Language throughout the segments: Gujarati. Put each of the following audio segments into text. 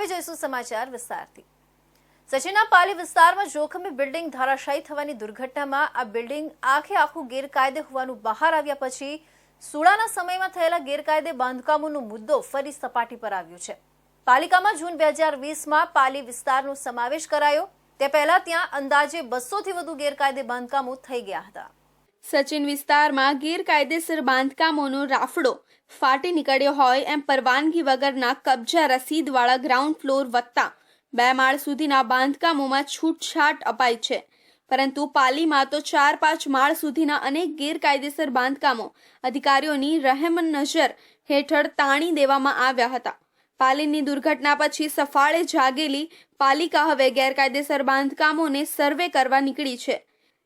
હવે જોઈશું સમાચાર વિસ્તારથી। સચિનના પાલી વિસ્તારમાં જોખમી બિલ્ડિંગ ધરાશાયી થવાની દુર્ઘટનામાં આ બિલ્ડિંગ આખું ગેરકાયદે હોવાનું બહાર આવ્યા પછી સુડાના સમયમાં થયેલા ગેરકાયદે બાંધકામોનો મુદ્દો ફરી સપાટી પર આવ્યો છે। પાલિકામાં જૂન 2020માં પાલી વિસ્તારનો સમાવેશ કરાયો તે પહેલા ત્યાં અંદાજે 200 થી વધુ ગેરકાયદે બાંધકામો થઈ ગયા હતા। સચિન વિસ્તારમાં ગેરકાયદેસર બાંધકામોનો રાફડો ફાટી નીકળ્યો હોય એમ પરવાનગી વગરના કબજા રસીદવાળા ગ્રાઉન્ડ ફ્લોર વત્તા 2 માળ સુધીના બાંધકામોમાં છૂટછાટ અપાઈ છે, પરંતુ પાલીમાં તો 4-5 માળ સુધીના અનેક ગેરકાયદેસર બાંધકામો અધિકારીઓની રહેમ નજર હેઠળ તાણી દેવામાં આવ્યા હતા। પાલીની દુર્ઘટના પછી સફાળે જાગેલી પાલિકા હવે ગેરકાયદેસર બાંધકામોને સર્વે કરવા નીકળી છે।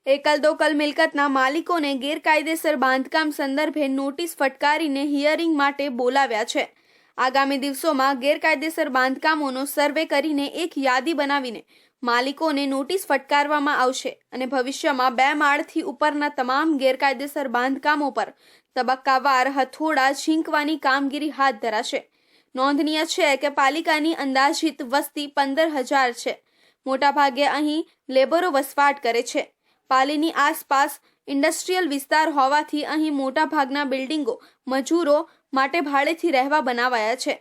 એકલ દોકલ મિલકતના માલિકોને ગેરકાયદેસર બાંધકામ સંદર્ભે નોટિસ ફટકારીને હિયરિંગ માટે બોલાવ્યા છે। આગામી દિવસોમાં ગેરકાયદેસર બાંધકામોનો સર્વે કરીને એક યાદી બનાવીને માલિકોને નોટિસ ફટકારવામાં આવશે અને ભવિષ્યમાં 2 માળથી ઉપરના તમામ ગેરકાયદેસર બાંધકામો પર તબક્કાવાર હથોડા ઝીંકવાની કામગીરી હાથ ધરાશે। નોંધનીય છે કે પાલિકાની અંદાજિત વસ્તી 15,000 છે। મોટાભાગે અહીં લેબરો વસવાટ કરે છે। પાલીની આસપાસ ઇન્ડસ્ટ્રીયલ વિસ્તાર હોવાથી અહીં મોટાભાગના બિલ્ડિંગો મજૂરો માટે ભાડેથી રહેવા બનાવાયા છે।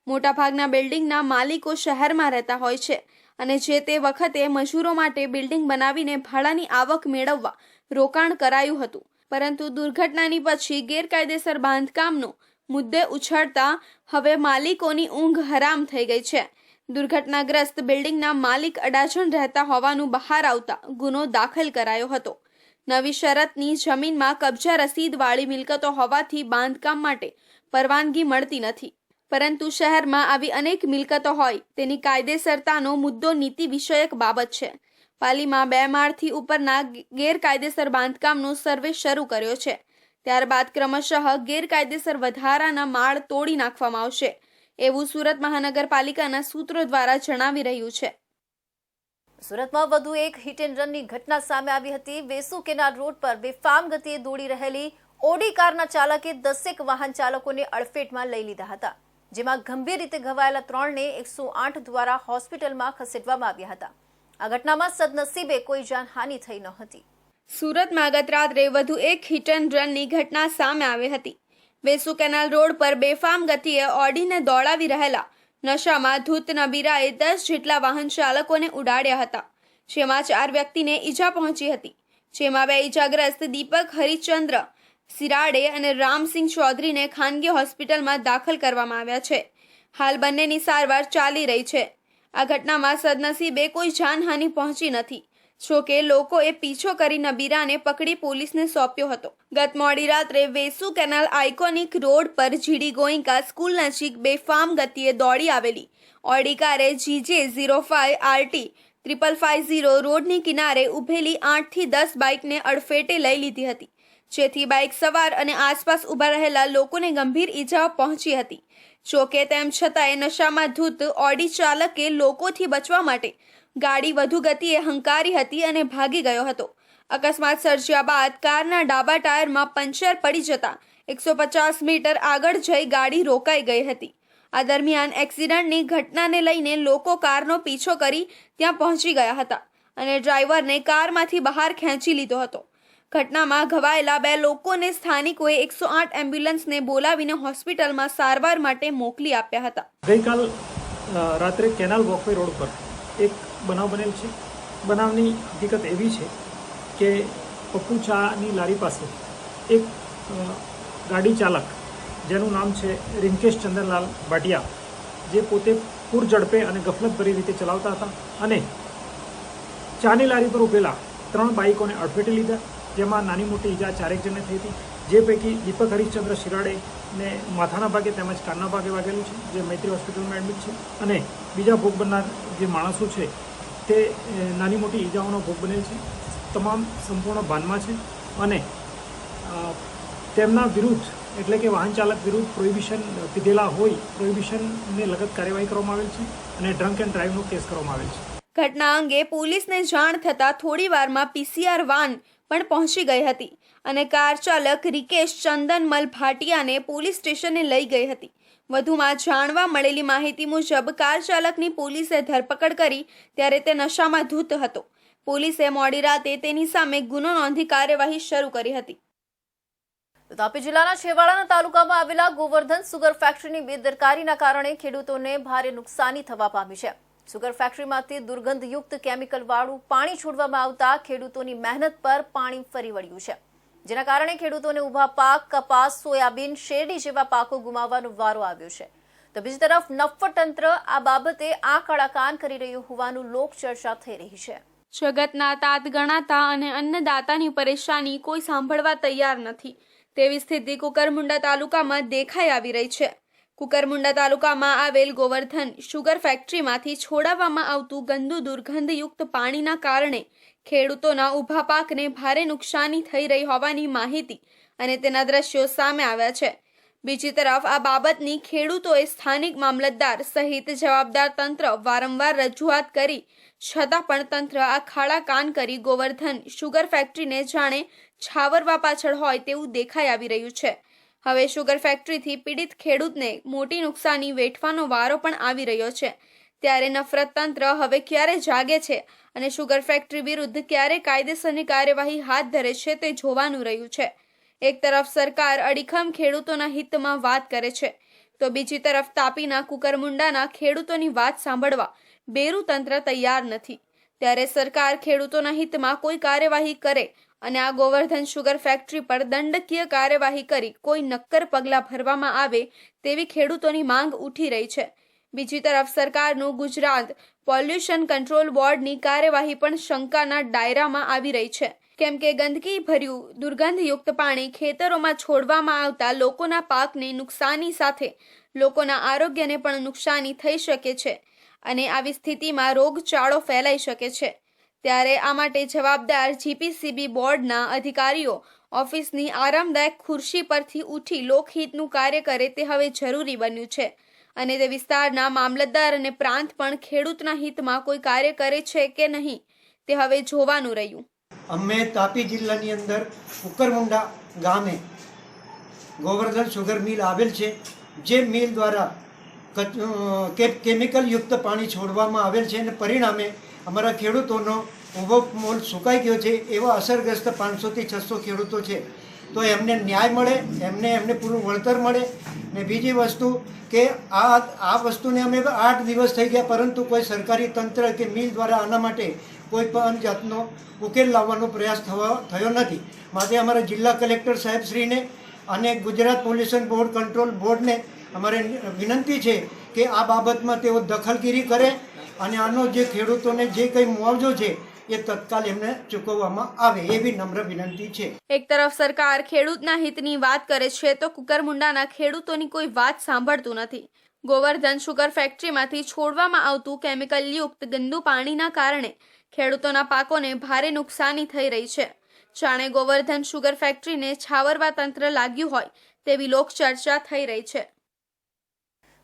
મોટાભાગના બિલ્ડિંગના માલિકો શહેરમાં રહેતા હોય છે અને જે તે વખતે મજૂરો માટે બિલ્ડિંગ બનાવીને ભાડાની આવક મેળવવા રોકાણ કરાયું હતું, પરંતુ દુર્ઘટનાની પછી ગેરકાયદેસર બાંધકામનો મુદ્દે ઉછળતા હવે માલિકોની ઊંઘ હરામ થઈ ગઈ છે। દુર્ઘટનાગ્રસ્ત બિલ્ડિંગના માલિક અડાજણ રહેતા હોવાનું બહાર આવતા ગુનો દાખલ કરાયો હતો। નવી શરતની જમીનમાં કબજા રસીદવાળી મિલકતો હોવાથી બાંધકામ માટે પરવાનગી મળતી નથી, પરંતુ શહેરમાં આવી અનેક મિલકતો હોય તેની કાયદેસરતાનો મુદ્દો નીતિ વિષયક બાબત છે। પાલીમાં 2 માળથી ઉપરના ગેરકાયદેસર બાંધકામનો સર્વે શરૂ કર્યો છે, ત્યારબાદ ક્રમશઃ ગેરકાયદેસર વધારાના માળ તોડી નાખવામાં આવશે એવું સુરત મહાનગરપાલિકાના સૂત્રો દ્વારા જણાવી રહ્યું છે। સુરતમાં વધુ એક હિટ એન્ડ રનની ઘટના સામે આવી હતી। વેસુ કેનાલ રોડ પર બેફામ ગતિએ દોડી રહેલી ઓડી કારના ચાલકે 10 વાહન ચાલકોને અડફેટમાં લઈ લીધા હતા, જેમાં ગંભીર રીતે ઘવાયેલા 3ને 108 દ્વારા હોસ્પિટલમાં ખસેડવામાં આવ્યા હતા। આ ઘટનામાં સદનસીબે કોઈ જાનહાનિ થઈ ન હતી। સુરતમાં ગત રાત્રે વધુ એક હિટ એન્ડ રનની ઘટના સામે આવી હતી। વેસુ કેનાલ રોડ પર બેફામ ગતિએ ઓડીને દોડાવી રહેલા નશામાં ધૂત નબીરાએ 10 જેટલા વાહન ચાલકોને ઉડાડ્યા હતા, જેમાં 4 વ્યક્તિને ઈજા પહોંચી હતી, જેમાં 2 ઈજાગ્રસ્ત દીપક હરિચંદ્ર સિરાડે અને રામસિંહ ચૌધરીને ખાનગી હોસ્પિટલમાં દાખલ કરવામાં આવ્યા છે। હાલ બંનેની સારવાર ચાલી રહી છે। આ ઘટનામાં સદનસીબે કોઈ જાનહાનિ પહોંચી નથી, જોકે લોકોએ પીછો કરી નબીરાને પકડી પોલીસને સોંપ્યો હતો। ગત મોડી રાત્રે વેસુ કેનાલ આઇકોનિક રોડ પર જીડી ગોઈંકા સ્કૂલ નજીક બેફામ ગતિએ દોડી આવેલી ઓડી કારે GJ05 RT 5550 રોડની કિનારે ઉભેલી 8 થી 10 બાઇકને અડફેટે લઈ લીધી હતી, જેથી બાઇક સવાર અને આસપાસ ઊભા રહેલા લોકોને ગંભીર ઈજાઓ પહોંચી હતી। જોકે તેમ છતાંય નશામાં ધૂત ઓડી ચાલકે લોકોથી બચવા માટે ગાડી વધુ ગતિએ હંકારી હતી અને ભાગી ગયો હતો। અકસ્માત સર્જ્યા બાદ કારના ડાબા ટાયરમાં પંચર પડી જતા 150 મીટર આગળ જઈ ગાડી રોકાઈ ગઈ હતી। આ દરમિયાન એક્સિડન્ટની ઘટનાને લઈને લોકો કારનો પીછો કરી ત્યાં પહોંચી ગયા હતા અને ડ્રાઈવરને કારમાંથી બહાર ખેંચી લીધો હતો। ઘટનામાં ઘવાયેલા 2 લોકોને સ્થાનિકોએ 108 એમ્બ્યુલન્સને બોલાવીને હોસ્પિટલમાં સારવાર માટે મોકલી આપ્યા હતા। ગઈકાલ રાત્રે કેનાલ વોકવે રોડ પર એક બનાવ બનેલ છે। બનાવની હકીકત એવી છે કે પપ્પુ ચાની લારી પાસે એક ગાડી ચાલક જેનું નામ છે રિંકેશ ચંદ્રલાલ ભાટિયા, જે પોતે પૂર ઝડપે અને ગફલતભરી રીતે ચલાવતા હતા અને ચાની લારી પર ઉભેલા 3 બાઇકોને અડફેટે લીધા, જેમાં નાની મોટી ઈજા 4 જણને થઈ હતી, જે પૈકી દીપક હરિશ્ચંદ્ર શિરાડેને માથાના ભાગે તેમજ કાનના ભાગે વાગેલું છે, જે મૈત્રી હોસ્પિટલમાં એડમિટ છે, અને બીજા ભોગ બનનાર જે માણસો છે તે નાની મોટી ઈજાઓનો ભોગ બનેલ છે। તમામ સંપૂર્ણ ભાનમાં છે અને તેમના વિરુદ્ધ એટલે કે વાહન ચાલક વિરુદ્ધ પ્રોહિબિશન પીધેલા હોય પ્રોહિબિશનને લગત કાર્યવાહી કરવામાં આવેલ છે અને ડ્રંક એન્ડ ડ્રાઈવનો કેસ કરવામાં આવેલ છે। ઘટના અંગે પોલીસને જાણ થતાં થોડી વારમાં PCR વાન પણ પહોંચી ગઈ હતી અને કાર ચાલક રિકેશ ચંદનમલ ભાટિયાને પોલીસ સ્ટેશને લઈ ગઈ હતી। વધુમાં જાણવા મળેલી માહિતી મુજબ કાર ચાલકની પોલીસે ધરપકડ કરી ત્યારે તે નશામાં ધૂત હતો. પોલીસે મોડી રાતે તેની સામે ગુનો નોંધી કાર્યવાહી શરૂ કરી હતી. તાપી જિલ્લાના છેવાડાના તાલુકામાં આવેલા ગોવર્ધન સુગર ફેક્ટરીની બેદરકારીના કારણે ખેડૂતોને ભારે નુકસાની થવા પામી છે. સુગર ફેક્ટરીમાંથી દુર્ગંધયુક્ત કેમિકલવાળું પાણી છોડવામાં આવતા ખેડૂતોની મહેનત પર પાણી ફરી વળ્યું છે, જેના કારણે ખેડૂતોને ઊભા પાક, કપાસ, સોયાબીન, શેરડી જેવા પાકો ગુમાવવાનો વારો આવ્યો છે. તો બીજી તરફ નફ્ફતંત્ર આ બાબતે આંખ આડા કાન કરી રહ્યું હોવાનું લોકચર્ચા થઈ રહી છે. જગતના તાત ગણાતા અને અન્નદાતાની પરેશાની કોઈ સાંભળવા તૈયાર નથી તેવી સ્થિતિ કુકરમુંડા તાલુકામાં દેખાઈ આવી રહી છે. કુકરમુંડા તાલુકામાં આવેલ ગોવર્ધન શુગર ફેક્ટરીમાંથી છોડાવવામાં આવતું ગંદુ દુર્ગંધયુક્ત પાણીના કારણે ખેડૂતોના ઊભા પાકને ભારે નુકસાની થઈ રહી હોવાની માહિતી અને તેના દ્રશ્યો સામે આવ્યા છે. બીજી તરફ આ બાબતની ખેડૂતોએ સ્થાનિક મામલતદાર સહિત જવાબદાર તંત્ર વારંવાર રજૂઆત કરી છતાં પણ તંત્ર આ ખાડા કાન કરી ગોવર્ધન શુગર ફેક્ટરીને જાણે છાવરવા પાછળ હોય તેવું દેખાઈ આવી રહ્યું છે. હવે શુગર ફેક્ટરીથી પીડિત ખેડૂતને મોટી નુકસાની વેઠવાનો વારો પણ આવી રહ્યો છે. ત્યારે નફરત તંત્ર હવે ક્યારે જાગે છે અને શુગર ફેક્ટરી વિરુદ્ધ ક્યારે કાયદેસરની કાર્યવાહી હાથ ધરે છે તે જોવાનું રહ્યું છે. એક તરફ સરકાર અડીખમ ખેડૂતોના હિતમાં વાત કરે છે, તો બીજી તરફ તાપીના કુકરમુંડાના ખેડૂતોની વાત સાંભળવા બેરું તંત્ર તૈયાર નથી. ત્યારે સરકાર ખેડૂતોના હિતમાં કોઈ કાર્યવાહી કરે અને આ ગોવર્ધન શુગર ફેક્ટરી પર દંડકીય કાર્યવાહી કરી કોઈ નક્કર પગલાં ભરવામાં આવે તેવી ખેડૂતોની માંગ ઉઠી રહી છે. બીજી તરફ સરકારનું ગુજરાત પોલ્યુશન કંટ્રોલ બોર્ડની કાર્યવાહી પણ શંકાના દાયરામાં આવી રહી છે, કેમ કે ગંદકી ભર્યું દુર્ગંધયુક્ત પાણી ખેતરોમાં છોડવામાં આવતા લોકોના પાકને નુકસાની સાથે લોકોના આરોગ્યને પણ નુકસાની થઈ શકે છે અને આવી સ્થિતિમાં રોગચાળો ફેલાઈ શકે છે. ત્યારે આ માટે જવાબદાર જીપીસીબી બોર્ડના અધિકારીઓ ઓફિસની આરામદાયક ખુરશી પરથી ઉઠી લોકહિતનું કાર્ય કરે તે હવે જરૂરી બન્યું છે અને તે વિસ્તારના મામલતદાર અને પ્રાંત પણ ખેડૂતના હિતમાં કોઈ કાર્ય કરે છે કે નહીં તે હવે જોવાનું રહ્યું. અમે તાપી જિલ્લાની અંદર કુકરમુંડા ગામે ગોવર્ધન શુગર મિલ આવેલ છે, જે મિલ દ્વારા કેમિકલયુક્ત પાણી છોડવામાં આવેલ છે અને પરિણામે અમારા ખેડૂતોનો ઊભો મોલ સુકાઈ ગયો છે. એવા અસરગ્રસ્ત 500 થી 600 ખેડૂતો છે. તો એમને ન્યાય મળે, એમને પૂરું વળતર મળે. ને બીજી વસ્તુ કે આ વસ્તુને અમે 8 દિવસ થઈ ગયા, પરંતુ કોઈ સરકારી તંત્ર કે મિલ દ્વારા આના માટે કોઈ પણ જાતનો ઉકેલ લાવવાનો પ્રયાસ થયો નથી. માટે અમારા જિલ્લા કલેક્ટર સાહેબશ્રીને અને ગુજરાત પોલ્યુશન બોર્ડ કંટ્રોલ બોર્ડને અમારે વિનંતી છે કે આ બાબતમાં તેઓ દખલગીરી કરે અને આનો જે ખેડૂતોને જે કંઈ મુઆવજો છે એ તત્કાલ એમને ચૂકવવામાં આવે એવી નમ્ર વિનંતી છે. એક તરફ સરકાર ખેડૂતના હિતની વાત કરે છે તો કુકરમુંડાના ખેડૂતોની કોઈ વાત સાંભળતું નથી. ગોવર્ધન શુગર ફેક્ટરીમાંથી છોડવામાં આવતું કેમિકલયુક્ત ગંદુ પાણીના કારણે ખેડૂતોના પાકોને ભારે નુકસાની થઈ રહી છે. જાણે ગોવર્ધન શુગર ફેક્ટરીને છાવરવા તંત્ર લાગ્યું હોય તેવી લોકચર્ચા થઈ રહી છે.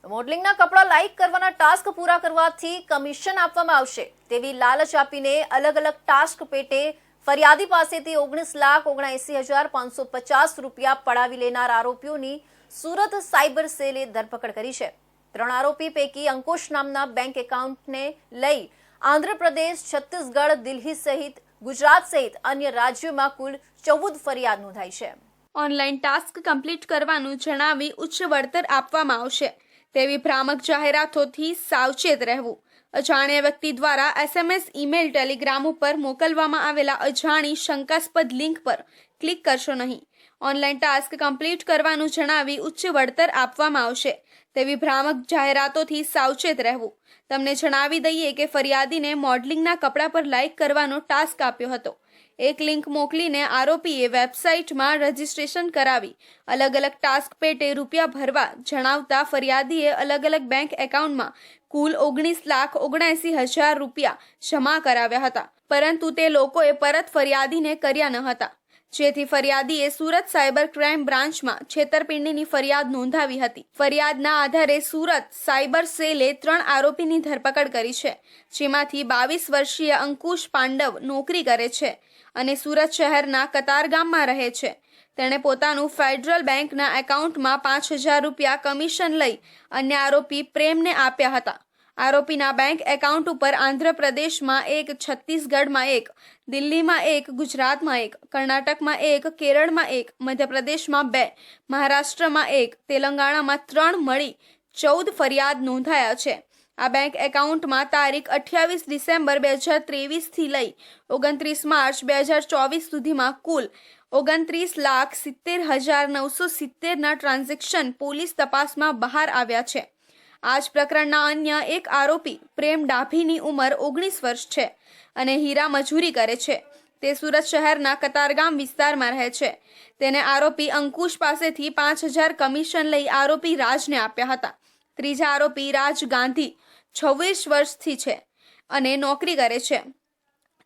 મોડલિંગના કપડાં લાઇક કરવાના ટાસ્ક પૂરા કરવાથી કમિશન આપવામાં આવશે તેવી લાલચ આપીને અલગ અલગ ટાસ્ક પેટે ફરિયાદી પાસેથી 19,79,550 રૂપિયા પડાવી લેનાર આરોપીઓની સુરત સાયબર સેલે ધરપકડ કરી છે. 3 આરોપી પૈકી અંકુશ નામના બેંક એકાઉન્ટને લઈ આંધ્રપ્રદેશ, છત્તીસગઢ, દિલ્હી સહિત ગુજરાત સહિત અન્ય રાજ્યોમાં કુલ 14 ફરિયાદ નોંધાઈ છે. ઓનલાઈન ટાસ્ક કમ્પ્લીટ કરવાનું જણાવી ઉચ્ચ વળતર આપવામાં આવશે તેવી ભ્રામક જાહેરાતોથી સાવચેત રહેવું. અજાણ્યા વ્યક્તિ દ્વારા SMS, ઈમેલ, ટેલિગ્રામ ઉપર મોકલવામાં આવેલા અજાણી શંકાસ્પદ લિંક પર ક્લિક કરશો નહીં. ઓનલાઈન ટાસ્ક કમ્પ્લીટ કરવાનું જણાવી ઉચ્ચ વળતર આપવામાં આવશે તેવી ભ્રામક જાહેરાતોથી સાવચેત રહેવું. તમને જણાવી દઈએ કે ફરિયાદીને મોડલિંગના કપડા પર લાઇક કરવાનો ટાસ્ક આપ્યો હતો. એક લિંક મોકલીને આરોપીએ વેબસાઇટમાં રજીસ્ટ્રેશન કરાવી અલગ અલગ ટાસ્ક પેટે રૂપિયા ભરવા જણાવતા ફરિયાદીએ અલગ અલગ બેંક એકાઉન્ટમાં કુલ 19,79,000 રૂપિયા જમા કરાવ્યા હતા, પરંતુ તે લોકોએ પરત ફરિયાદીને કર્યા ન હતા, જેથી ફરિયાદીએ સુરત સાયબર ક્રાઇમ બ્રાન્ચમાં છેતરપિંડીની ફરિયાદ નોંધાવી હતી. ફરિયાદના આધારે સુરત સાયબર સેલે 3 આરોપીની ધરપકડ કરી છે, જેમાંથી 22 વર્ષીય અંકુશ પાંડવ નોકરી કરે છે અને સુરત શહેરના કતારગામમાં રહે છે. તેણે પોતાનું ફેડરલ બેંકના એકાઉન્ટમાં 5,000 રૂપિયા કમિશન લઈ અન્ય આરોપી પ્રેમને આપ્યા હતા. આરોપીના બેંક એકાઉન્ટ ઉપર આંધ્રપ્રદેશમાં 1, છત્તીસગઢમાં 1, દિલ્હીમાં 1, ગુજરાતમાં 1, કર્ણાટકમાં 1, કેરળમાં 1, મધ્યપ્રદેશમાં 2, મહારાષ્ટ્રમાં 1, તેલંગાણામાં 3 મળી 14 ફરિયાદ નોંધાયા છે. આ બેંક એકાઉન્ટમાં તારીખ 28 ડિસેમ્બર 2023થી લઈ 29 માર્ચ 2024 સુધીમાં કુલ 29,70,970ના ટ્રાન્ઝેક્શન પોલીસ તપાસમાં બહાર આવ્યા છે. આ જ પ્રકરણના અન્ય એક આરોપી પ્રેમ ડાભીની ઉંમર 19 વર્ષ છે અને હીરા મજૂરી કરે છે. તે સુરત શહેરના કતારગામ વિસ્તારમાં રહે છે. તેને આરોપી અંકુશ પાસેથી 5,000 કમિશન લઈ આરોપી રાજને આપ્યા હતા. ત્રીજા આરોપી રાજ ગાંધી 26 વર્ષથી છે અને નોકરી કરે છે.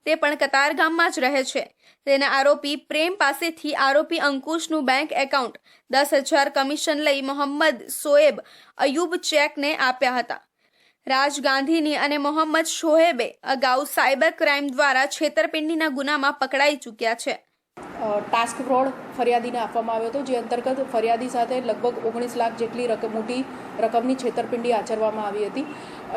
તે પણ કતારગામમાં જ રહે છે. તેને આરોપી પ્રેમ પાસેથી આરોપી અંકુશનું બેંક એકાઉન્ટ 10,000 કમિશન લઈ મોહમ્મદ શોએબ અયુબ ચેકને આપ્યા હતા. રાજ ગાંધીની અને મોહમ્મદ શોએબે અગાઉ સાયબર ક્રાઇમ દ્વારા છેતરપિંડીના ગુનામાં પકડાઈ ચૂક્યા છે. ટાસ્ક ફ્રોડ ફરિયાદીને આપવામાં આવ્યો હતો, જે અંતર્ગત ફરિયાદી સાથે લગભગ 19 લાખ જેટલી મોટી રકમની છેતરપિંડી આચરવામાં આવી હતી.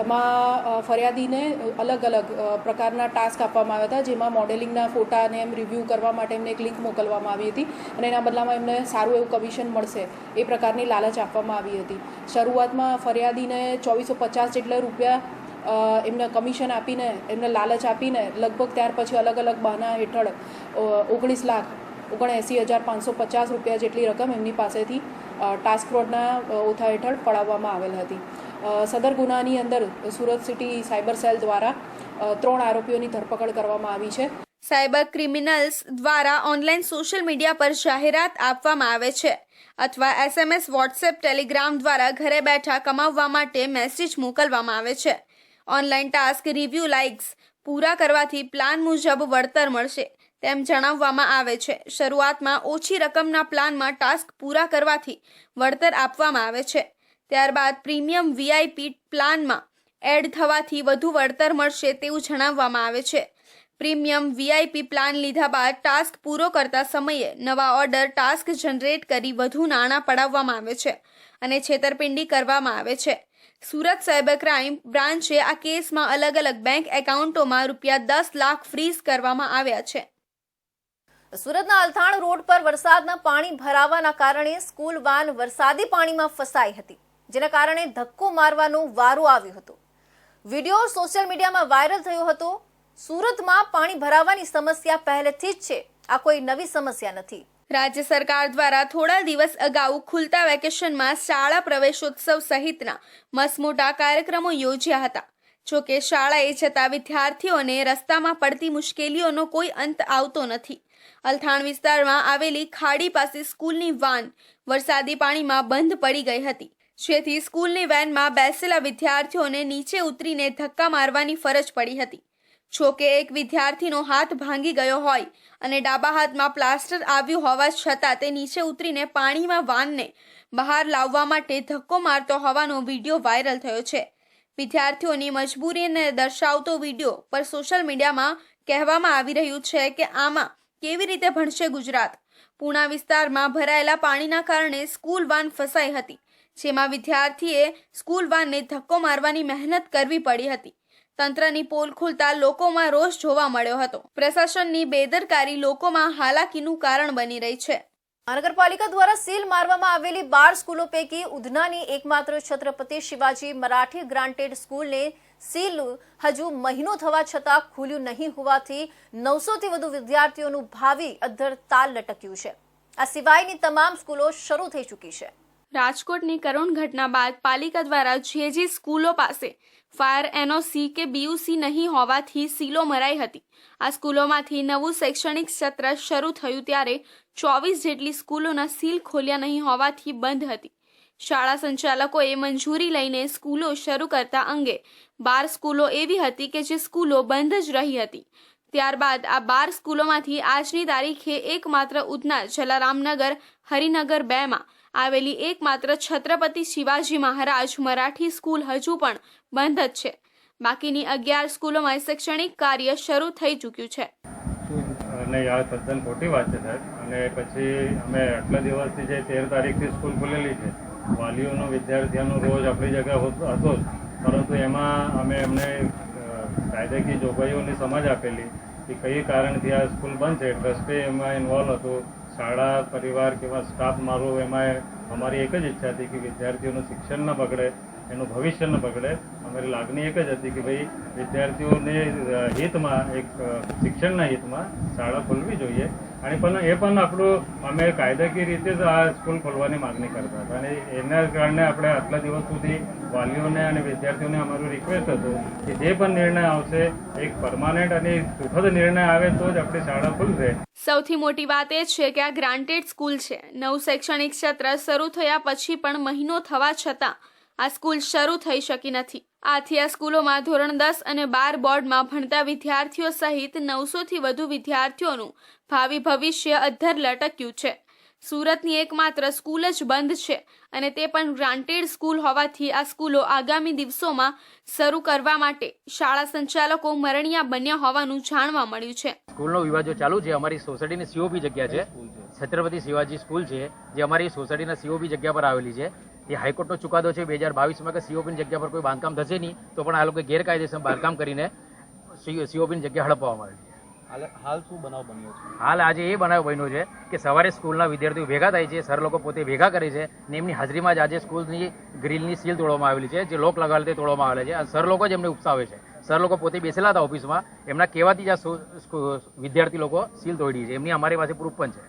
એમાં ફરિયાદીને અલગ અલગ પ્રકારના ટાસ્ક આપવામાં આવ્યા હતા, જેમાં મોડેલિંગના ફોટા અને એમ રિવ્યૂ કરવા માટે એમને એક લિંક મોકલવામાં આવી હતી અને એના બદલામાં એમને સારું એવું કમિશન મળશે એ પ્રકારની લાલચ આપવામાં આવી હતી. શરૂઆતમાં ફરિયાદીને 2,450 જેટલા રૂપિયા એમને કમિશન આપીને એમને લાલચ આપીને લગભગ ત્યાર પછી અલગ અલગ બહાના હેઠળ 19,79,550 રૂપિયા જેટલી રકમ એમની પાસેથી ટાસ્ક ફ્રોડના ઓથા હેઠળ પડાવવામાં આવેલ હતી. સદર ગુનાની અંદર સુરત સિટી સાયબર સેલ દ્વારા 3 આરોપીઓની ધરપકડ કરવામાં આવી છે. સાયબર ક્રિમિનલ્સ દ્વારા ઓનલાઈન સોશિયલ મીડિયા પર જાહેરાત આપવામાં આવે છે અથવા SMS, WhatsApp, Telegram દ્વારા ઘરે બેઠા કમાવવા માટે મેસેજ મોકલવામાં આવે છે. ઓનલાઈન ટાસ્ક રિવ્યૂ લાઇક્સ પૂરા કરવાથી પ્લાન મુજબ વળતર મળશે તેમ જણાવવામાં આવે છે. શરૂઆતમાં ઓછી રકમના પ્લાનમાં ટાસ્ક પૂરા કરવાથી વળતર આપવામાં આવે છે. ત્યારબાદ પ્રીમિયમ VIP પ્લાનમાં એડ થવાથી વધુ વળતર મળશે તેવું જણાવવામાં આવે છે. પ્રીમિયમ VIP પ્લાન લીધા બાદ ટાસ્ક પૂરો કરતા સમયે નવા ઓર્ડર ટાસ્ક જનરેટ કરી વધુ નાણાં પડાવવામાં આવે છે અને છેતરપિંડી કરવામાં આવે છે. સુરત સાયબર ક્રાઇમ બ્રાન્ચે આ કેસમાં અલગ અલગ બેંક એકાઉન્ટોમાં રૂપિયા 10 લાખ ફ્રીઝ કરવામાં આવ્યા છે. સુરતના અલથાણ રોડ પર વરસાદના પાણી ભરાવાના કારણે સ્કૂલ વાન વરસાદી પાણીમાં ફસાઈ હતી, જેના કારણે ધક્કો મારવાનો વારો આવ્યો હતો. વિડીયો સોશિયલ મીડિયામાં વાયરલ થયો હતો. સુરતમાં પાણી ભરાવાની સમસ્યા પહેલેથી જ છે, આ કોઈ નવી સમસ્યા નથી. રાજ્ય સરકાર દ્વારા થોડા દિવસ અગાઉ ખુલતા વેકેશનમાં શાળા પ્રવેશોત્સવ સહિતના મસમોટા કાર્યક્રમો યોજ્યા હતા. જોકે શાળાએ જતા વિદ્યાર્થીઓને રસ્તામાં પડતી મુશ્કેલીઓનો કોઈ અંત આવતો નથી. અલથાણ વિસ્તારમાં આવેલી ખાડી પાસે સ્કૂલની વાન વરસાદી પાણીમાં બંધ પડી ગઈ હતી, જેથી સ્કૂલની વેનમાં બેસેલા વિદ્યાર્થીઓને નીચે ઉતરીને ધક્કા મારવાની ફરજ પડી હતી. જોકે એક વિદ્યાર્થીનો હાથ ભાંગી ગયો હોય અને ડાબા હાથમાં પ્લાસ્ટર આવ્યું હોવા છતાં તે નીચે ઉતરીને પાણીમાં વાનને બહાર લાવવા માટે ધક્કો મારતો હોવાનો વિડીયો વાયરલ થયો છે. વિદ્યાર્થીઓની મજબૂરીને દર્શાવતો વિડીયો પર સોશિયલ મીડિયામાં કહેવામાં આવી રહ્યું છે કે આમાં કેવી રીતે ભણશે ગુજરાત. પૂણા વિસ્તારમાં ભરાયેલા પાણીના કારણે સ્કૂલ વાન ફસાઈ હતી, જેમાં વિદ્યાર્થીએ સ્કૂલ વાનને ધક્કો મારવાની મહેનત કરવી પડી હતી. તંત્રની પોલ ખુલતા લોકોમાં રોષ જોવા મળ્યો હતો. પ્રશાસનની બેદરકારી લોકોમાં હાલાકીનું કારણ બની રહી છે. મહાનગરપાલિકા દ્વારા સીલ મારવામાં આવેલી 12 સ્કૂલો પૈકી ઉધનાની એકમાત્ર છત્રપતિ શિવાજી મરાઠી ગ્રાન્ટેડ સ્કૂલને સીલ હજુ મહિનો થવા છતાં ખુલ્યું નહીં હોવાથી 900થી વધુ વિદ્યાર્થીઓનું ભાવિ અધ્ધર તાલ લટક્યું છે. આ સિવાયની તમામ સ્કૂલો શરૂ થઈ ચૂકી છે. રાજકોટની કરુણ ઘટના બાદ પાલિકા દ્વારા જે સ્કૂલો પાસે ફાયર NOC કે BUC નહીં હોવાથી સીલો મરાઈ હતી. આ સ્કૂલોમાંથી નવું શૈક્ષણિક સત્ર શરૂ થયું ત્યારે 24 જેટલી સ્કૂલોના સીલ ખોલ્યા નહીં હોવાથી બંધ હતી. શાળા સંચાલકોએ મંજૂરી લઈને સ્કૂલો શરૂ કરતા અંગે 12 સ્કૂલો એવી હતી કે જે સ્કૂલો બંધ જ રહી હતી. ત્યારબાદ આ 12 સ્કૂલોમાંથી આજની તારીખે એકમાત્ર ઉધના જલારામનગર હરિનગર 2માં આવેલી એકમાત્ર છત્રપતિ શિવાજી મહારાજ મરાઠી સ્કૂલ હજુ પણ બંધ જ છે. બાકીની 11 સ્કૂલોમાં શૈક્ષણિક કાર્ય શરૂ થઈ ચૂક્યું છે. નહીં, આ તદ્દન ખોટી વાત છે સાહેબ. અને પછી અમે આટલા દિવસથી જે 13 તારીખથી સ્કૂલ ખુલેલી છે, વાલીઓનો વિદ્યાર્થીઓનો રોજ આપણી જગ્યા હતો જ, પરંતુ એમાં અમે એમને કાયદાકીય જોગવાઈઓની સમજ આપેલી કે કઈ કારણથી આ સ્કૂલ બંધ છે. ટ્રસ્ટે એમાં ઇન્વોલ્વ હતું, શાળા પરિવાર કે સ્ટાફ મારો, એમાં અમારી એક જ ઈચ્છા હતી કે વિદ્યાર્થીઓનું શિક્ષણ ન બગડે, એનું ભવિષ્ય ન બગડે. અમારી લાગણી એક જ હતી કે ભાઈ વિદ્યાર્થીઓને હિતમાં, એક શિક્ષણના હિતમાં શાળા ખોલવી જોઈએ. અને પણ એ પણ આપણું અમે કાયદાકીય રીતે જ આ સ્કૂલ ખોલવાની માગણી કરતા હતા. અને એના કારણે આપણે આટલા દિવસ સુધી વાલીઓને અને વિદ્યાર્થીઓને અમારું રિક્વેસ્ટ હતું કે જે પણ નિર્ણય આવશે એક પરમાનન્ટ અને સુખદ નિર્ણય આવે તો જ આપણી શાળા ખુલશે. સૌથી મોટી વાત એ છે કે આ ગ્રાન્ટેડ સ્કૂલ છે. નવું શૈક્ષણિક સત્ર શરૂ થયા પછી પણ મહિનો થવા છતાં આ સ્કૂલ શરૂ થઈ શકી નથી. આથી આ સ્કૂલોમાં ધોરણ 10 અને 12 બોર્ડમાં ભણતા વિદ્યાર્થીઓ સહિત 900થી વધુ વિદ્યાર્થીઓનું ભાવિ ભવિષ્ય અધ્ધર લટક્યું છે. સુરતની એકમાત્ર સ્કૂલ જ બંધ છે અને તે પણ ગ્રાન્ટેડ સ્કૂલ હોવાથી આ સ્કૂલો આગામી દિવસોમાં શરૂ કરવા માટે શાળા સંચાલકો મરણિયા બન્યા હોવાનું જાણવા મળ્યું છે. સ્કૂલનો વિવાદ જો ચાલુ છે. અમારી સોસાયટીની સીઓપી જગ્યા છે, છત્રપતિ શિવાજી સ્કૂલ છે, જે અમારી સોસાયટીના સીઓપી જગ્યા પર આવેલી છે. એ હાઈકોર્ટનો ચુકાદો છે 2022માં કે સીઓપીની જગ્યા પર કોઈ બાંધકામ થશે નહીં, તો પણ આ લોકો ગેરકાયદેસર બાંધકામ કરીને સીઓપીની જગ્યા હડપવામાં આવે છે. હાલ શું બનાવ બન્યો છે? હાલ આજે એ બનાવ બન્યો છે કે સવારે સ્કૂલના વિદ્યાર્થીઓ ભેગા થાય છે, સર લોકો પોતે ભેગા કરે છે ને એમની હાજરીમાં જ આજે સ્કૂલની ગ્રીલની સીલ તોડવામાં આવેલી છે, જે લોક લગાવેલ તે તોડવામાં આવેલા છે. અને સર લોકો જ એમને ઉપસાવે છે. સર લોકો પોતે બેસેલા હતા ઓફિસમાં, એમના કહેવાથી જ આ વિદ્યાર્થી લોકો સીલ તોડી છે. એમની અમારી પાસે પ્રૂફ પણ છે.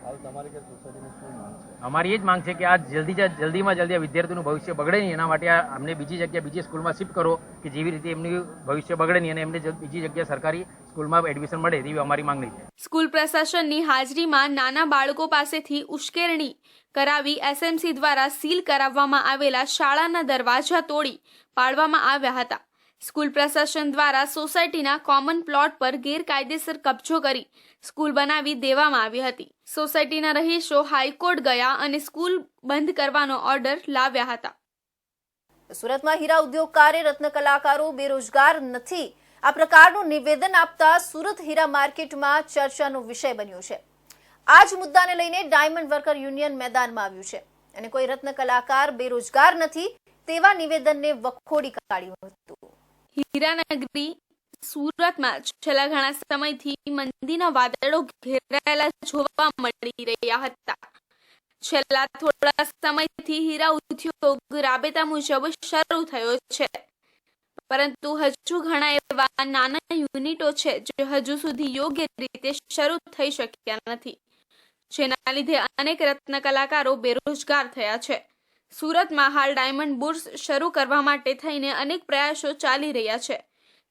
હાલ તમારી કે સોસાયટીની શું માંગ છે? અમારી એ જ માંગ છે કે આ જલ્દીમાં જલ્દી આ વિદ્યાર્થીનું ભવિષ્ય બગડે નહીં, એના માટે અમને બીજી જગ્યા બીજી સ્કૂલમાં શિફ્ટ કરો કે જેવી રીતે એમનું ભવિષ્ય બગડે નહીં અને એમને બીજી જગ્યા સરકારી સ્કૂલમાં એડમિશન મળે તેવી અમારી માંગણી છે. સ્કૂલ પ્રશાસનની હાજરીમાં નાના બાળકો પાસેથી ઉશ્કેરણી કરાવી એસએમસી દ્વારા સીલ કરાવવામાં આવેલા શાળાના દરવાજા તોડી પાડવામાં આવ્યા હતા. સ્કૂલ પ્રશાસન દ્વારા સોસાયટીના કોમન પ્લોટ પર ગેરકાયદેસર કબજો કરી સ્કૂલ બનાવી દેવામાં આવી હતી. સોસાયટીના રહીશો હાઈકોર્ટ ગયા અને સ્કૂલ બંધ કરવાનો ઓર્ડર લાવ્યા હતા. સુરતમાં હીરા ઉદ્યોગકારે રત્ન કલાકારો બેરોજગાર નથી આ પ્રકારનું નિવેદન આપતા સુરત હીરા માર્કેટમાં ચર્ચાનો વિષય બન્યો છે. આ જ મુદ્દાને લઈને ડાયમંડ વર્કર યુનિયન મેદાનમાં આવ્યું છે અને કોઈ રત્ન કલાકાર બેરોજગાર નથી તેવા નિવેદનને વખોડી કાઢ્યું હતું. હીરાનગરી સુરતમાં છેલ્લા ઘણા સમયથી મંદીના વાદળો ઘેરાયેલા જોવા મળી રહ્યા હતા. છેલ્લા થોડા સમયથી હીરા ઉદ્યોગ રાબેતા મુજબ શરૂ થયો છે, પરંતુ હજુ ઘણા એવા નાના યુનિટો છે જે હજુ સુધી યોગ્ય રીતે શરૂ થઈ શક્યા નથી, જેના લીધે અનેક રત્ન કલાકારો બેરોજગાર થયા છે. સુરતમાં હાલ ડાયમંડ બુર્સ શરૂ કરવા માટે થઈને અનેક પ્રયાસો ચાલી રહ્યા છે.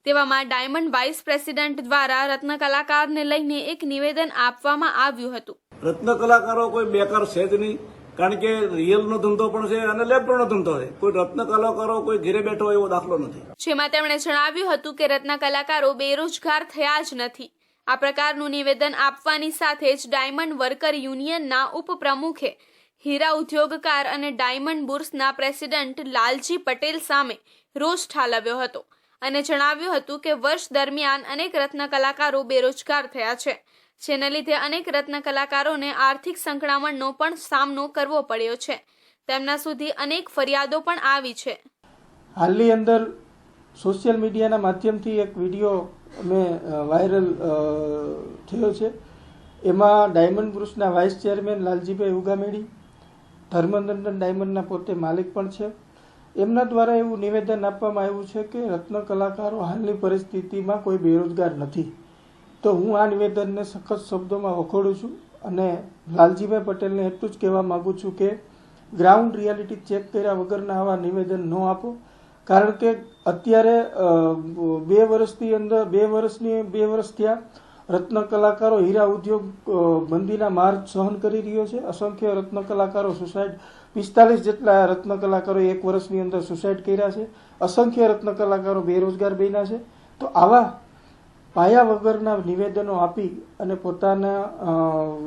તેવામાં ડાયમંડ વાઇસ પ્રેસિડેન્ટ દ્વારા રત્ન કલાકારને લઈને એક નિવેદન આપવામાં આવ્યું હતું. રત્ન કલાકારો કોઈ બેકાર છે જ નહીં, કારણ કે રિયલનો ધંધો પણ છે અને લેબરનો ધંધો છે. કોઈ રત્ન કલાકારો કોઈ ઘરે બેઠો એવો દાખલો નથી. જેમાં તેમણે જણાવ્યું હતું કે રત્ન કલાકારો બેરોજગાર થયા જ નથી. આ પ્રકારનું નિવેદન આપવાની સાથે જ ડાયમંડ વર્કર યુનિયનના ઉપપ્રમુખે હીરા ઉદ્યોગકાર અને ડાયમંડ બુર્સના પ્રેસિડેન્ટ લાલજી પટેલ સામે રોષ ઠાલવ્યો હતો અને જણાવ્યું હતું કે વર્ષ દરમિયાન અનેક રત્ન કલાકારો બેરોજગાર થયા છે, જેને લીધે અનેક રત્ન કલાકારોને આર્થિક સંકળામણનો પણ સામનો કરવો પડ્યો છે. તેમના સુધી અનેક ફરિયાદો પણ આવી છે. હાલની અંદર સોશિયલ મીડિયાના માધ્યમથી એક વિડીયો અમે વાયરલ થયો છે. એમાં ડાયમંડ બુર્સના વાઇસ ચેરમેન લાલજીભાઈ ઉગામેડી, ધર્મનંદન ડાયમંડના પોતે માલિક પણ છે, એમના દ્વારા એવું નિવેદન આપવામાં આવ્યું છે કે રત્ન કલાકારો હાલની પરિસ્થિતિમાં કોઈ બેરોજગાર નથી. તો હું આ નિવેદનને સખત શબ્દોમાં વખોડું છું અને લાલજીભાઈ પટેલને એટલું જ કહેવા માગું છું કે ગ્રાઉન્ડ રિયાલિટી ચેક કર્યા વગરના આવા નિવેદન ન આપો, કારણ કે અત્યારે 2 વર્ષ થયા રત્ન કલાકારો હીરા ઉદ્યોગ મંદીના માર સહન કરી રહ્યો છે. અસંખ્ય રત્ન કલાકારો સુસાઇડ, 45 જેટલા રત્ન કલાકારો 1 વર્ષની અંદર સુસાઇડ કર્યા છે. અસંખ્ય રત્ન કલાકારો બેરોજગાર બન્યા છે. તો આવા પાયા વગરના નિવેદનો આપી અને પોતાના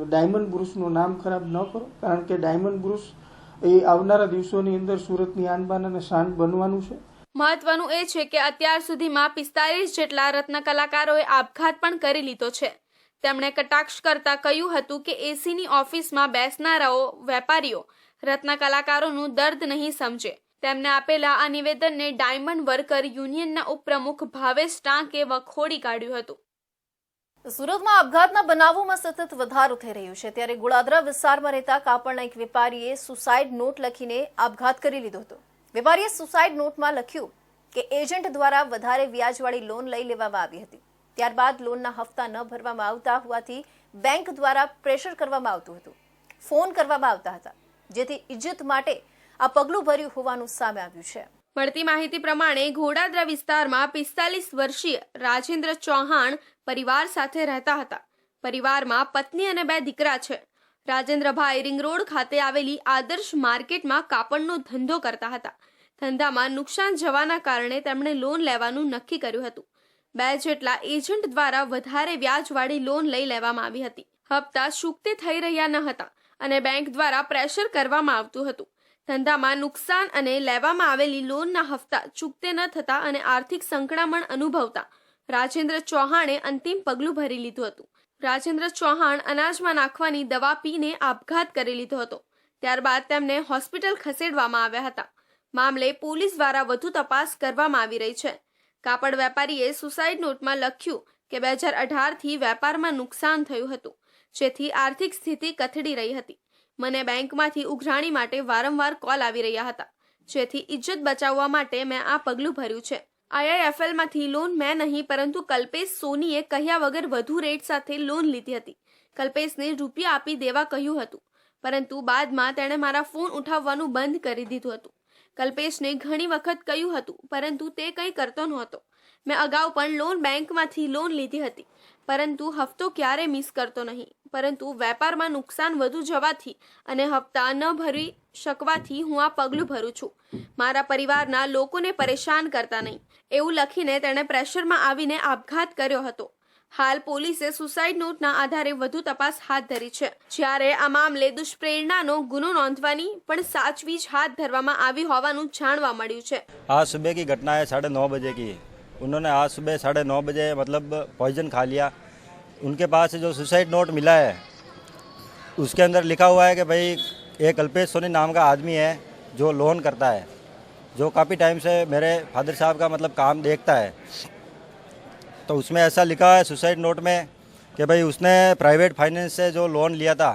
ડાયમંડ બુર્સનું નામ ખરાબ ન કરો, કારણ કે ડાયમંડ બુર્સ એ આવનારા દિવસોની અંદર સુરતની આનબાન અને શાન બનવાનું છે. મહત્વનું એ છે કે અત્યાર સુધીમાં 45 જેટલા રત્ન કલાકારોએ આપઘાત પણ કરી લીધો છે. તેમણે કટાક્ષ કરતા કહ્યું હતું કે એસીની ઓફિસમાં બેસનારાઓ વેપારીઓ રત્ન કલાકારોનું દર્દ નહીં સમજે. તેમને આપેલા આ નિવેદનને ડાયમંડ વર્કર યુનિયનના ઉપપ્રમુખ ભાવેશ ટાંકે વખોડી કાઢ્યું હતું. સુરતમાં આપઘાતના બનાવોમાં સતત વધારો થઈ રહ્યો છે, ત્યારે ગોળાદરા વિસ્તારમાં રહેતા કાપડના એક વેપારીએ સુસાઇડ નોટ લખીને આપઘાત કરી લીધો હતો. વેપારીએ સુસાઇડ નોટમાં લખ્યું કે એજન્ટ દ્વારા વધારે વ્યાજવાળી લોન લઈ લેવામાં આવી હતી. ત્યારબાદ લોનના હપ્તા ન ભરવામાં આવતા હોવાથી બેંક દ્વારા પ્રેશર કરવામાં આવતું હતું, ફોન કરવામાં આવતા હતા, જેથી ઇજ્જત માટે આ પગલું ભર્યું હોવાનું સામે આવ્યું છે. મળતી માહિતી પ્રમાણે ઘોડાદરા વિસ્તારમાં 45 વર્ષીય રાજેન્દ્ર ચૌહાણ પરિવાર સાથે રહેતા હતા. પરિવારમાં પત્ની અને 2 દીકરા છે. રાજેન્દ્રભાઈ રિંગ રોડ ખાતે આવેલી આદર્શ માર્કેટમાં કાપડનો ધંધો કરતા હતા. ધંધામાં નુકસાન જવાના કારણે તેમણે લોન લેવાનું નક્કી કર્યું હતું. 2 જેટલા એજન્ટ દ્વારા વધારે વ્યાજવાળી લોન લઈ લેવામાં આવી હતી. હપ્તા ચૂકતે થઈ રહ્યા ન હતા અને બેંક દ્વારા પ્રેશર કરવામાં આવતું હતું. ધંધામાં નુકસાન અને લેવામાં આવેલી લોનના હપ્તા ચૂકતે ન થતા અને આર્થિક સંકળામણ અનુભવતા રાજેન્દ્ર ચૌહાણે અંતિમ પગલું ભરી લીધું હતું. રાજેન્દ્ર ચૌહાણ અનાજમાં નાખવાની દવા પીને આપઘાત કરી લીધો હતો. ત્યારબાદ તેમને હોસ્પિટલ ખસેડવામાં આવ્યા હતા. મામલે પોલીસ દ્વારા વધુ તપાસ કરવામાં આવી રહી છે. કાપડ વેપારીએ સુસાઇડ નોટમાં લખ્યું કે 2018થી વેપારમાં નુકસાન થયું હતું, જેથી આર્થિક સ્થિતિ કથળી રહી હતી. મને બેંકમાંથી ઉઘરાણી માટે વારંવાર કોલ આવી રહ્યા હતા, જેથી ઇજ્જત બચાવવા માટે મેં આ પગલું ભર્યું છે. IIFLમાંથી લોન મેં નહીં પરંતુ કલ્પેશ સોનીએ કહ્યા વગર વધુ રેટ સાથે લોન લીધી હતી. કલ્પેશને રૂપિયા આપી દેવા કહ્યું હતું, પરંતુ બાદમાં તેણે મારા ફોન ઉઠાવવાનું બંધ કરી દીધું હતું. કલ્પેશને ઘણી વખત કહ્યું હતું, પરંતુ તે કંઈ કરતો નહોતો. મેં અગાઉ પણ લોન બેંકમાંથી લોન લીધી હતી, પરંતુ હપ્તો ક્યારે મિસ કરતો નહીં. પરંતુ વેપારમાં નુકસાન વધુ જવાથી અને હપ્તા ન ભરી શકવાથી હું આ પગલું ભરું છું. મારા પરિવારના લોકોને પરેશાન કરતા નહીં, એવું લખીને તેણે પ્રેશરમાં આવીને આપઘાત કર્યો હતો. હાલ પોલીસે સુસાઇડ નોટના આધારે વધુ તપાસ હાથ ધરી છે. જ્યારે આ મામલે દુષ્પ્રેરણાનો ગુનો નોંધવાની પણ સાચવીજ હાથ ધરવામાં આવી હોવાનું જાણવા મળ્યું છે. आज सुबह की घटना है 9:30 बजे की. उन्होंने आज सुबह 9:30 बजे मतलब पॉइजन खा लिया. उनके पास जो सुसाइड नोट मिला है उसके अंदर लिखा हुआ है कि भाई एक कल्पेश सोनी नाम का आदमी है जो लोन करता है, जो काफ़ी टाइम से मेरे फादर साहब का मतलब काम देखता है. तो उसमें ऐसा लिखा है सुसाइड नोट में कि भाई उसने प्राइवेट फाइनेंस से जो लोन लिया था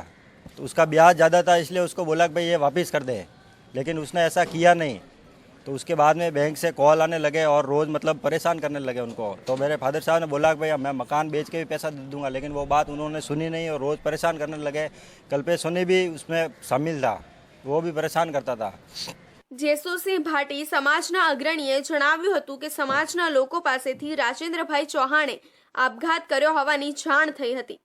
तो उसका ब्याज ज़्यादा था, इसलिए उसको बोला कि भाई ये वापस कर दे, लेकिन उसने ऐसा किया नहीं. तो उसके बाद में बैंक से कॉल आने लगे और रोज़ मतलब परेशान करने लगे उनको. तो मेरे फादर साहब ने बोला कि भाई मैं मकान बेच के भी पैसा दे दूंगा, लेकिन वो बात उन्होंने सुनी नहीं और रोज़ परेशान करने लगे. कल्पेश सोनी भी उसमें शामिल था, वो भी परेशान करता था. જેસુસિંહ ભાટી સમાજના અગ્રણીએ જણાવ્યું હતું કે સમાજના લોકો પાસેથી રાજેન્દ્રભાઈ ચૌહાણે આપઘાત કર્યો હોવાની જાણ થઈ હતી.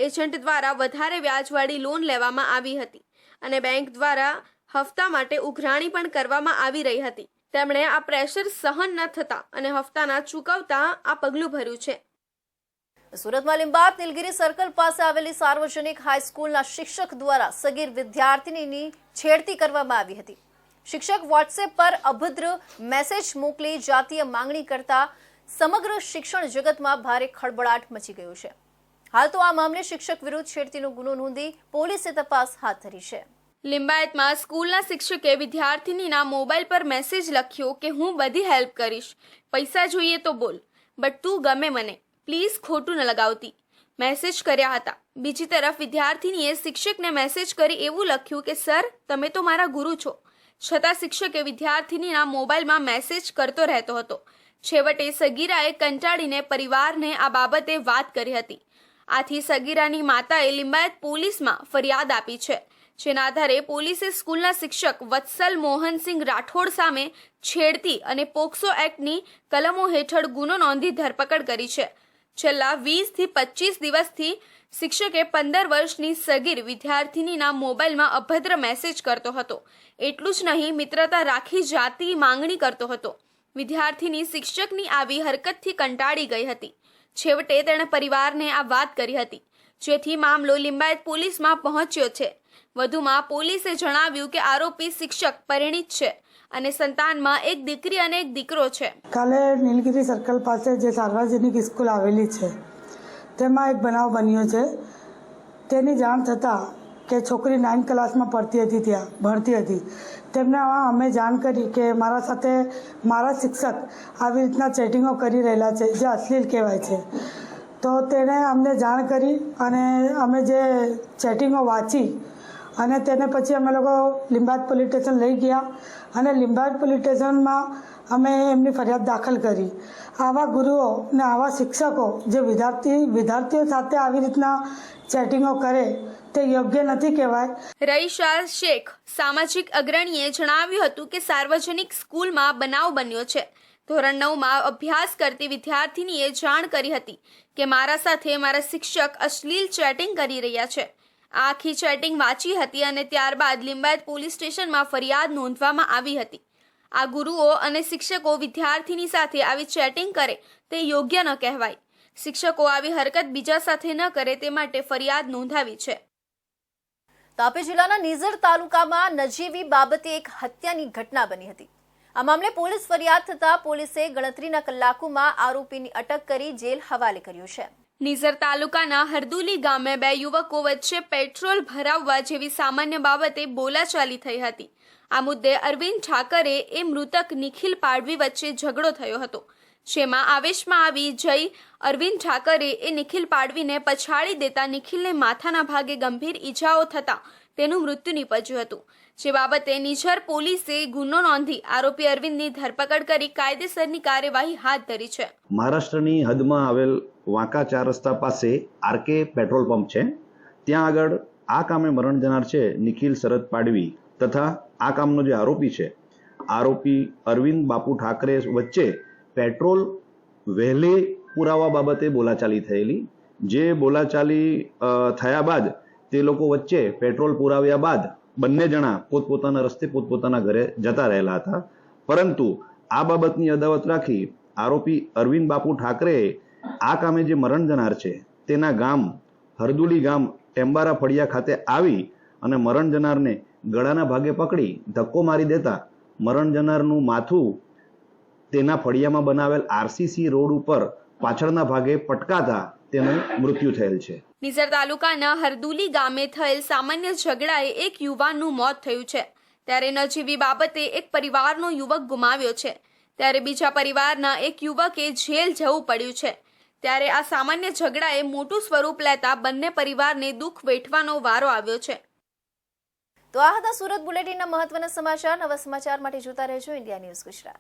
એજન્ટ દ્વારા વધારે વ્યાજવાળી લોન લેવામાં આવી હતી અને બેંક દ્વારા હપ્તા માટે ઉઘરાણી પણ કરવામાં આવી રહી હતી. તેમણે આ પ્રેશર સહન ન થતા અને હપ્તાના ચૂકવતા આ પગલું ભર્યું છે. સુરતમાં લીંબાત નીલગિરી સર્કલ પાસે આવેલી સાર્વજનિક હાઈસ્કૂલના શિક્ષક દ્વારા સગીર વિદ્યાર્થીનીની છેડતી કરવામાં આવી હતી. શિક્ષક વોટ્સએપ પર અભદ્ર મેસેજ મોકલી જાતીય માંગણી કરતા સમગ્ર શિક્ષણ જગતમાં ભારે ખળબળાટ મચી ગયો છે. હાલ તો આ મામલે શિક્ષક વિરુદ્ધ છેડતીનો ગુનો નોંધી પોલીસે તપાસ હાથ ધરી છે. લિંબાયતમાં સ્કૂલના શિક્ષકે વિદ્યાર્થીનીના મોબાઈલ પર મેસેજ લખ્યો કે હું બધી હેલ્પ કરીશ, પૈસા જોઈએ તો બોલ, બટ તું ગમે મને, પ્લીઝ ખોટું ન લગાવતી મેસેજ કર્યા હતા. બીજી તરફ વિદ્યાર્થીનીએ શિક્ષકને મેસેજ કરી એવું લખ્યું કે સર તમે તો મારા ગુરુ છો. છતાં શિક્ષકે વિદ્યાર્થીનીના મોબાઈલમાં મેસેજ કરતો રહેતો હતો. છેવટે સગીરાએ કંટાળીને પરિવારને આ બાબતે વાત કરી હતી. આથી સગીરાની માતાએ લિંબાયત પોલીસમાં ફરિયાદ આપી છે, જેના આધારે પોલીસે સ્કૂલના શિક્ષક વત્સલ મોહનસિંહ રાઠોડ સામે છેડતી અને પોક્સો એક્ટની કલમો હેઠળ ગુનો નોંધી ધરપકડ કરી છે. છેલ્લા 20 થી 25 દિવસથી શિક્ષકે 15 વર્ષની સગીર વિદ્યાર્થીનીના મોબાઈલમાં અભદ્ર મેસેજ કરતો હતો. એટલું જ નહીં, મિત્રતા રાખી જાતિ માંગણી કરતો હતો. વિદ્યાર્થીની શિક્ષકની આવી હરકતથી કંટાળી ગઈ હતી. છેવટે તેણે પરિવારને આ વાત કરી હતી, જેથી મામલો લિંબાયત પોલીસમાં પહોંચ્યો છે. વધુમાં પોલીસે જણાવ્યું કે આરોપી શિક્ષક પરિણીત છે અને સંતાનમાં એક દીકરી અને એક દીકરો છે. કાલે નીલગિરી સર્કલ પાસે જે સાર્વજનિક સ્કૂલ આવેલી છે તેમાં એક બનાવ બન્યો છે. તેની જાણ થતાં કે છોકરી 9th ક્લાસમાં ભણતી હતી. તેમને અમે જાણ કરી કે મારા સાથે મારા શિક્ષક આવી રીતના ચેટિંગો કરી રહેલા છે જે અશ્લીલ કહેવાય છે. તો તેણે અમને જાણ કરી અને અમે જે ચેટિંગો વાંચી અને તેને પછી અમે લોકો લીંબાયત પોલીસ સ્ટેશન લઈ ગયા અને લીંબાયત પોલીસ સ્ટેશનમાં અમે એમની ફરિયાદ દાખલ કરી. આવા ગુરુઓ ને આવા શિક્ષકો જે વિદ્યાર્થીઓ સાથે આવી રીતના ચેટિંગો કરે તે યોગ્ય નથી કહેવાય. રઈશા શેખ સામાજિક અગ્રણીએ જણાવ્યું હતું કે સાર્વજનિક સ્કૂલમાં બનાવ બન્યો છે. ધોરણ 9માં અભ્યાસ કરતી વિદ્યાર્થીનીએ જાણ કરી હતી કે મારા સાથે મારા શિક્ષક અશ્લીલ ચેટિંગ કરી રહ્યા છે. આખી ચેટિંગ વાંચી હતી અને ત્યારબાદ લીંબાયત પોલીસ સ્ટેશનમાં ફરિયાદ નોંધવામાં આવી હતી. આ ગુરુઓ અને શિક્ષકો વિદ્યાર્થીની સાથે આવી ચેટિંગ કરે તે યોગ્ય ન કહેવાય. શિક્ષકો આવી હરકત બીજા સાથે ન કરે તે માટે ફરિયાદ નોંધાવી છે. તાપી જિલ્લાના નિઝર તાલુકામાં નજીવી બાબતે એક હત્યાની ઘટના બની હતી. આ મામલે પોલીસ ફરિયાદ થતા પોલીસે ગણતરીના કલાકોમાં આરોપીની અટક કરી જેલ હવાલે કર્યો છે. નિઝર તાલુકાના હરદુલી ગામે 2 યુવકો વચ્ચે પેટ્રોલ ભરાવવા જેવી સામાન્ય બાબતે બોલાચાલી થઈ હતી. આ મુદ્દે અરવિંદ ઠાકરે એ મૃતક નિખિલ પાડવી વચ્ચે ઝઘડો થયો હતો, જેમાં આવેશમાં આવી જઈ અરવિંદ ઠાકરે એ નિખિલ પાડવીને પછાડી દેતા નિખિલને માથાના ભાગે ગંભીર ઈજાઓ થતા તેનું મૃત્યુ નીપજ્યું હતું. જે બાબતે નિઝર પોલીસે ગુનો નોંધી આરોપી અરવિંદની ધરપકડ કરી કાયદેસરની કાર્યવાહી હાથ ધરી છે. મહારાષ્ટ્રની હદમાં આવેલ વાંકા 4 રસ્તા પાસે આરકે પેટ્રોલ પંપ છે. ત્યાં આગળ આ કામે મરણ જનાર છે નિખિલ શરદ પાડવી તથા આ કામનો જે આરોપી છે આરોપી અરવિંદ બાપુ ઠાકરે વચ્ચે પેટ્રોલ વહેલે પુરાવા બાબતે બોલાચાલી થયેલી. જે બોલાચાલી થયા બાદ તે લોકો વચ્ચે પેટ્રોલ પુરાવ્યા બાદ બંને જણા પોતપોતાના રસ્તે પોતપોતાના ઘરે જતા રહેલા હતા. પરંતુ આ બાબતની અદાવત રાખી આરોપી અરવિંદ બાપુ ઠાકરે આ કામે જે મરણ જનાર છે તેના ગામ હરદુલી ગામ ટેમ્બારા ફળિયા ખાતે આવી અને મરણ જનારને ગળાના ભાગે પકડી ધક્કો મારી દેતા મરણ જનારનું માથું તેના ફળિયામાં બનાવેલ આરસીસી રોડ ઉપર પાછળના ભાગે પટકાતા તેનું મૃત્યુ થયેલ છે. નિઝર તાલુકાના હરદુલી ગામે થયેલ સામાન્ય ઝઘડાએ એક યુવાનનું મોત થયું છે. ત્યારે નજીવી બાબતે એક પરિવારનો યુવક ગુમાવ્યો છે, ત્યારે બીજા પરિવારના એક યુવકે જેલ જવું પડ્યું છે. ત્યારે આ સામાન્ય ઝઘડાએ મોટું સ્વરૂપ લેતા બંને પરિવારને દુઃખ વેઠવાનો વારો આવ્યો છે. તો આ હતા સુરત બુલેટિનના મહત્વના સમાચાર. નવા સમાચાર માટે જોતા રહેજો ઇન્ડિયા ન્યૂઝ ગુજરાત.